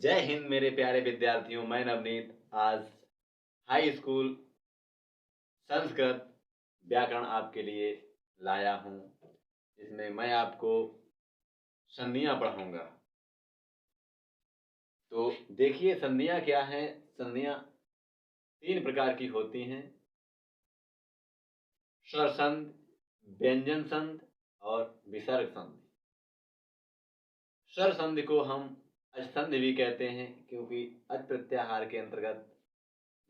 जय हिंद मेरे प्यारे विद्यार्थियों। मैं नवनीत आज हाई स्कूल संस्कृत व्याकरण आपके लिए लाया हूँ। इसमें मैं आपको संधियाँ पढ़ाऊँगा। तो देखिए संधियाँ क्या हैं। संधियाँ 3 प्रकार की होती हैं: स्वर संधि, व्यंजन संधि और विसर्ग संधि। स्वर संधि को हम अष्टसंधि भी कहते हैं, क्योंकि अच प्रत्याहार के अंतर्गत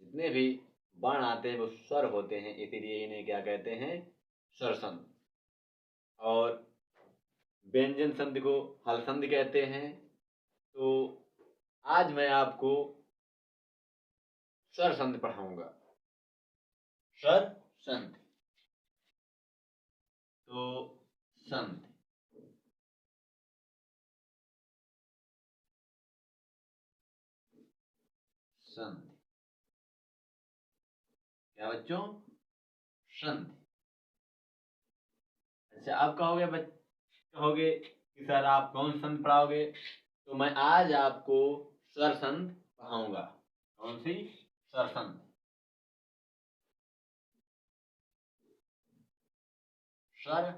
जितने भी बाण आते हैं वो स्वर होते हैं, इसीलिए इन्हें क्या कहते हैं, स्वर संधि। और व्यंजन संधि को हल संधि कहते हैं। तो आज मैं आपको स्वर संधि पढ़ाऊंगा। स्वर संधि तो संधि संधि क्या बच्चों, संधि। अच्छा, आप कहोगे कि सर आप कौन संधि पढ़ाओगे, तो मैं आज आपको स्वर संधि पढ़ाऊंगा। कौन सी? स्वर संधि। स्वर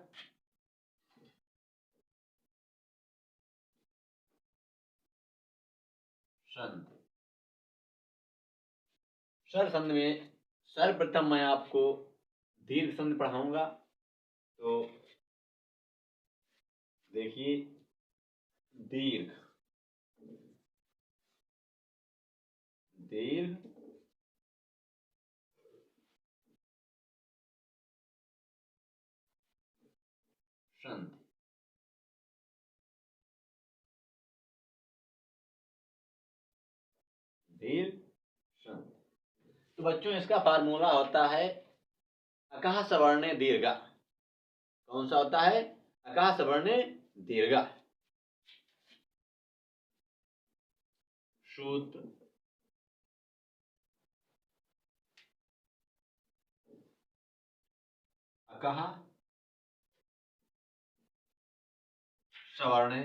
संधि। स्वर संधि में सर्वप्रथम मैं आपको दीर्घ संधि पढ़ाऊंगा। तो देखिए, दीर्घ दीर्घ संधि। दीर्घ संधि। तो बच्चों इसका फार्मूला होता है अकः सवर्णे दीर्घा। कौन सा होता है? अकः सवर्णे दीर्घा। सूत्र अकः सवर्णे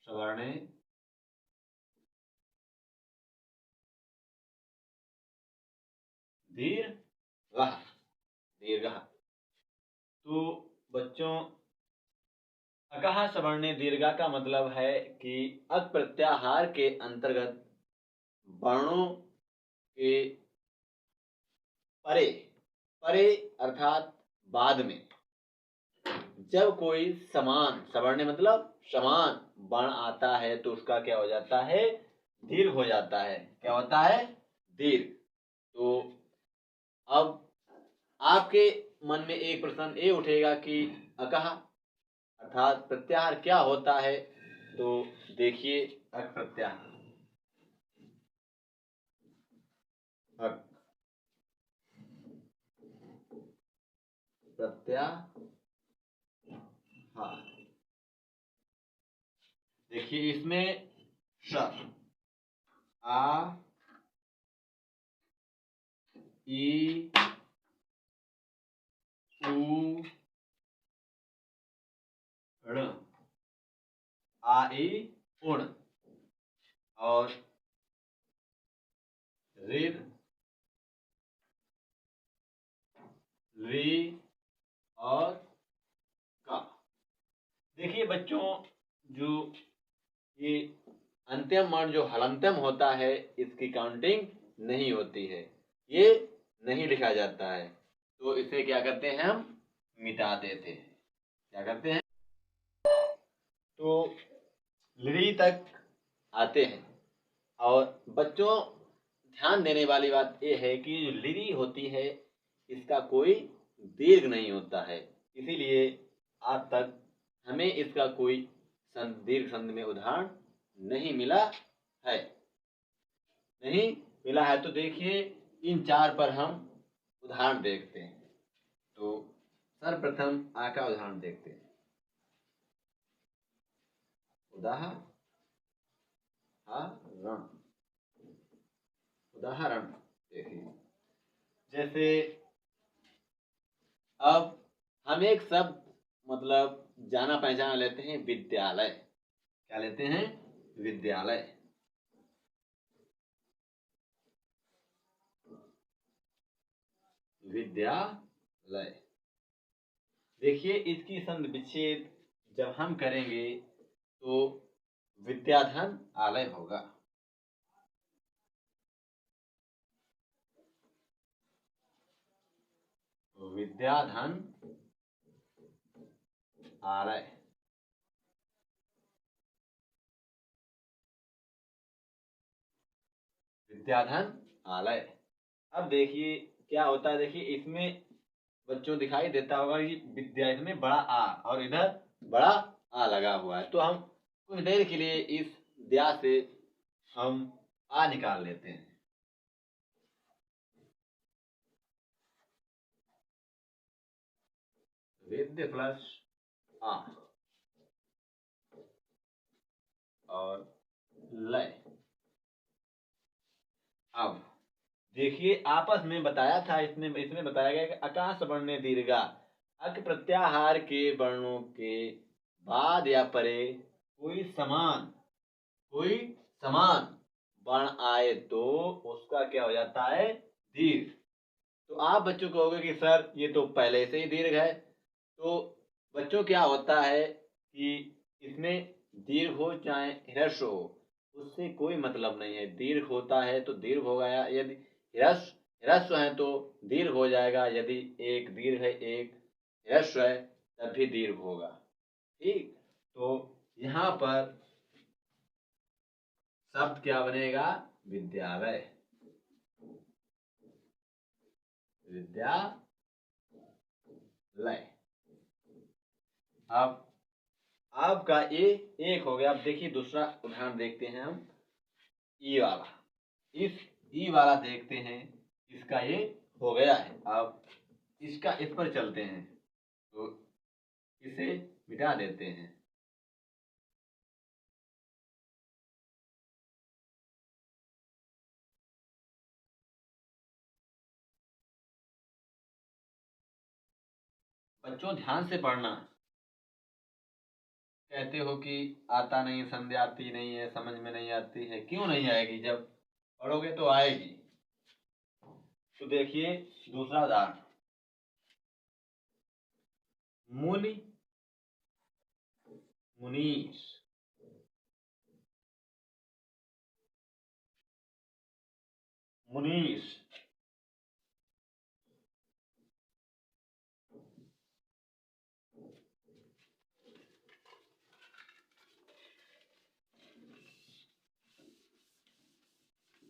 सवर्णे दीर्घः दीर्घः। तो बच्चों अकः सवर्णे दीर्घा का मतलब है कि अक प्रत्याहार के अंतर्गत वर्णों के परे परे अर्थात बाद में जब कोई समान, सवर्ण मतलब समान वर्ण आता है तो उसका क्या हो जाता है? दीर्घ हो जाता है। क्या होता है? दीर्घ। तो अब आपके मन में एक प्रश्न ये उठेगा कि अकः अर्थात प्रत्याहार क्या होता है। तो देखिए, अक प्रत्याहार, अक प्रत्याहार। देखिए इसमें स, आ, ई, उ, ऋ, आ, ई, उण और ऋ, री और का। देखिए बच्चों, जो ये अंत्यम वर्ण जो हलंत्यम होता है इसकी काउंटिंग नहीं होती है, ये नहीं लिखा जाता है। तो इसे क्या करते हैं, हम मिटा देते हैं। क्या करते हैं? तो ली तक आते हैं। और बच्चों ध्यान देने वाली बात यह है कि जो लिरी होती है इसका कोई दीर्घ नहीं होता है, इसीलिए आज तक हमें इसका कोई दीर्घ संधि में उदाहरण नहीं मिला है। नहीं मिला है। तो देखिए इन 4 पर हम उदाहरण देखते हैं। तो सर्वप्रथम आ का उदाहरण देखते हैं। उदाहरण उदाहरण देखिए, जैसे अब हम एक शब्द मतलब जाना पहचाना लेते हैं विद्यालय। क्या लेते हैं? विद्यालय। विद्यालय। देखिए इसकी संधि विच्छेद जब हम करेंगे तो विद्याधन आलय होगा। विद्याधन आलय। विद्याधन आलय। अब देखिए क्या होता है, देखिए इसमें बच्चों दिखाई देता होगा कि विद्या, इसमें बड़ा आ और इधर बड़ा आ लगा हुआ है, तो हम कुछ देर के लिए इस द्या से हम आ निकाल लेते हैं। विद्य प्लस आ और लय। अब देखिए आपस में बताया था, इसमें बताया गया कि आकाश वर्ण दीर्घा अक प्रत्याहार के वर्णों के बाद या परे कोई समान वर्ण आए तो उसका क्या हो जाता है? दीर्घ। तो आप बच्चों कहोगे कि सर ये तो पहले से ही दीर्घ है। तो बच्चों क्या होता है कि इसमें दीर्घ हो चाहे ह्रस्व हो, उससे कोई मतलब नहीं है। दीर्घ होता है तो दीर्घ होगा, यदि ह्रस्व है तो दीर्घ हो जाएगा। यदि एक दीर्घ है एक ह्रस्व है तब भी दीर्घ होगा। ठीक, तो यहाँ पर शब्द क्या बनेगा? विद्यालय। विद्यालय। अब आपका ए एक हो गया। अब देखिए दूसरा उदाहरण देखते हैं हम, ई वाला। इस ई वाला देखते हैं, इसका ये हो गया है। अब इसका इस पर चलते हैं, तो इसे मिटा देते हैं। बच्चों ध्यान से पढ़ना। कहते हो कि आता नहीं, संध्या आती नहीं है, समझ में नहीं आती है। क्यों नहीं आएगी? जब पढ़ोगे तो आएगी। तो देखिए दूसरा उदाहरण, मुनि मुनीष। मुनीष।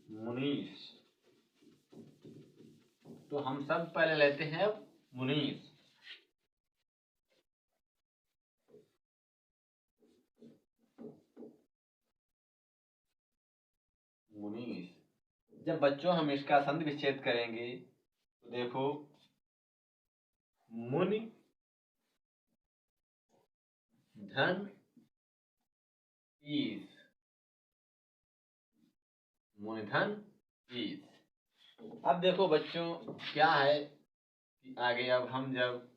मुनीष। तो हम सब पहले लेते हैं अब मुनीष। मुनीष। जब बच्चों हम इसका संधि विच्छेद करेंगे तो देखो, मुनि धन ईस। मुनि धन ईस। अब देखो बच्चों क्या है कि आगे अब हम जब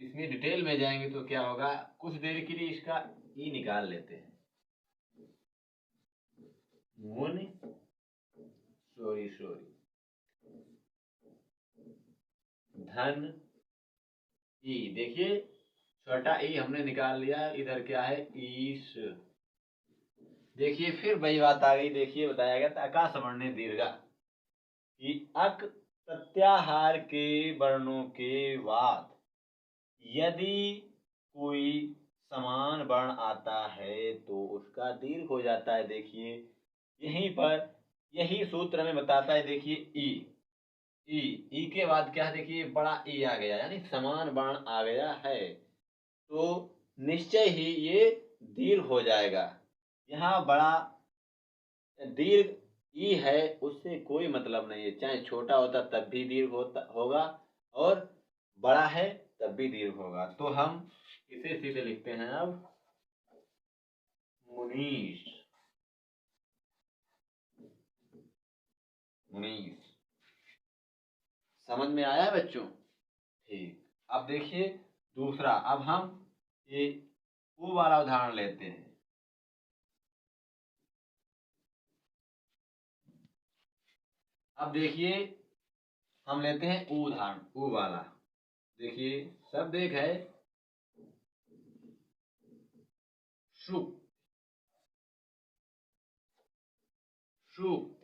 इसमें डिटेल में जाएंगे तो क्या होगा, कुछ देर के लिए इसका ई निकाल लेते हैं। मुनि सॉरी धन ई। देखिए छोटा ई हमने निकाल लिया, इधर क्या है? ईश। देखिए फिर वही बात आ गई। देखिए बताया गया था आकाश वर्ण दीर्घा कि अक प्रत्याहार के वर्णों के बाद यदि कोई समान वर्ण आता है तो उसका दीर्घ हो जाता है। देखिए यहीं पर यही सूत्र हमें बताता है। देखिए ई ई ई के बाद क्या है? देखिए बड़ा ई आ गया, यानी समान वर्ण आ गया है, तो निश्चय ही ये दीर्घ हो जाएगा। यहाँ बड़ा दीर्घ ई है, उससे कोई मतलब नहीं है। चाहे छोटा होता तब भी दीर्घ होगा, और बड़ा है तब भी दीर्घ होगा। तो हम इसे सीधे लिखते हैं अब मुनीष। मुनीष। समझ में आया बच्चों? ठीक। अब देखिए दूसरा, अब हम ये ऊ वाला उदाहरण लेते हैं। अब देखिए हम लेते हैं ऊ उदाहरण, ऊ वाला। देखिए शब्द एक है शुक, शुक।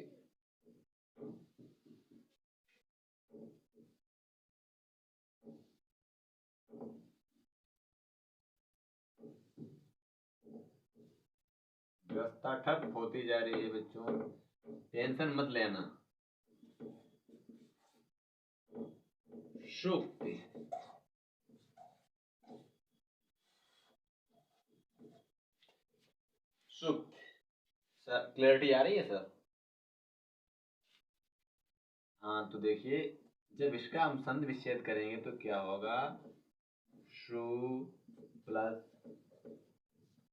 व्यवस्था ठप होती जा रही है बच्चों, टेंशन मत लेना। शुक्ति, शुक्त। सर क्लैरिटी आ रही है सर? हाँ तो देखिए जब इसका हम संधि विच्छेद करेंगे तो क्या होगा, शु प्लस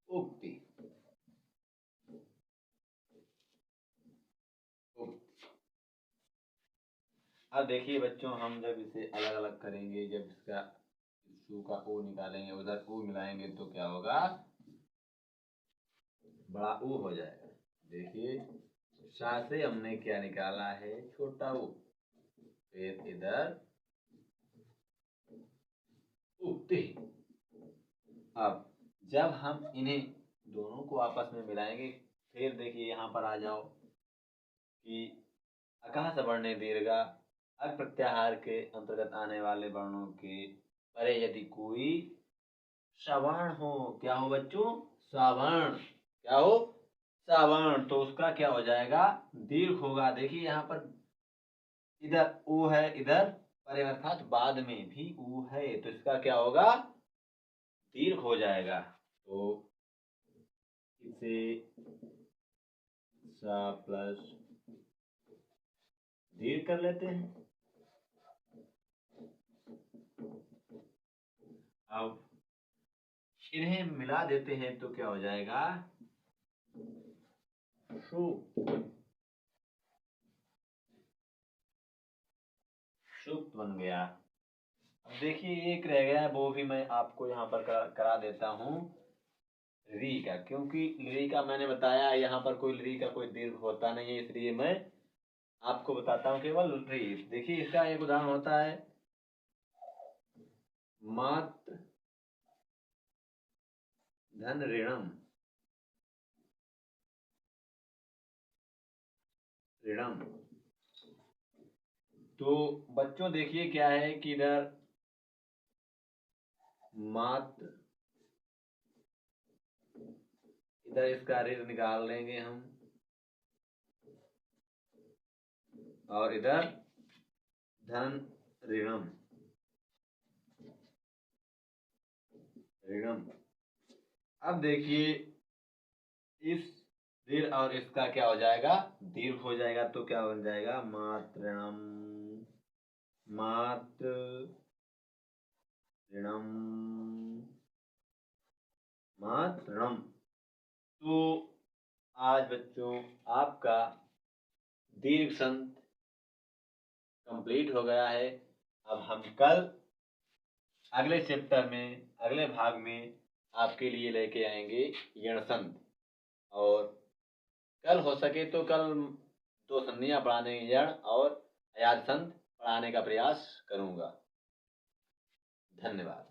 उक्ति। अब देखिए बच्चों हम जब इसे अलग अलग करेंगे, जब इसका शु का ओ निकालेंगे, उधर ओ मिलाएंगे तो क्या होगा, बड़ा ऊ हो जाएगा। देखिए शा से हमने क्या निकाला है, छोटा ऊ, फिर इधर उक्ति। अब जब हम इन्हें दोनों को आपस में मिलाएंगे, फिर देखिए यहाँ पर आ जाओ कि अकह सवर्ण दीर्घा अक प्रत्याहार के अंतर्गत आने वाले वर्णों के परे यदि कोई सवर्ण हो, क्या हो बच्चों, सवर्ण, क्या हो, सवर्ण, तो उसका क्या हो जाएगा, दीर्घ होगा। देखिए यहाँ पर इधर ऊ है, इधर परे अर्थात बाद में भी ऊ है, तो इसका क्या होगा, दीर्घ हो जाएगा। तो इसे सा प्लस दीर्घ कर लेते हैं। अब इन्हें मिला देते हैं तो क्या हो जाएगा, सुक्त बन गया। अब देखिए एक रह गया है, वो भी मैं आपको यहाँ पर करा देता हूँ, री का, क्योंकि री का मैंने बताया यहाँ पर कोई री का कोई दीर्घ होता नहीं है, इसलिए मैं आपको बताता हूँ केवल री। देखिए इसका एक उदाहरण होता है, मात्र धन ऋणम, ऋणम। तो बच्चों देखिए क्या है कि इधर मात्र, इधर इसका ऋण निकाल लेंगे हम, और इधर धन ऋणम, ऋणम। अब देखिए इस ऋण और इसका क्या हो जाएगा, दीर्घ हो जाएगा, तो क्या बन जाएगा, मातृणम, मात्र ऋणम, मातृणम। तो आज बच्चों आपका दीर्घ संधि कंप्लीट हो गया है। अब हम कल अगले चैप्टर में, अगले भाग में आपके लिए लेके आएंगे यण संधि, और कल हो सके तो कल 2 संधियां पढ़ाने, यण और अयाज संधि पढ़ाने का प्रयास करूंगा। धन्यवाद।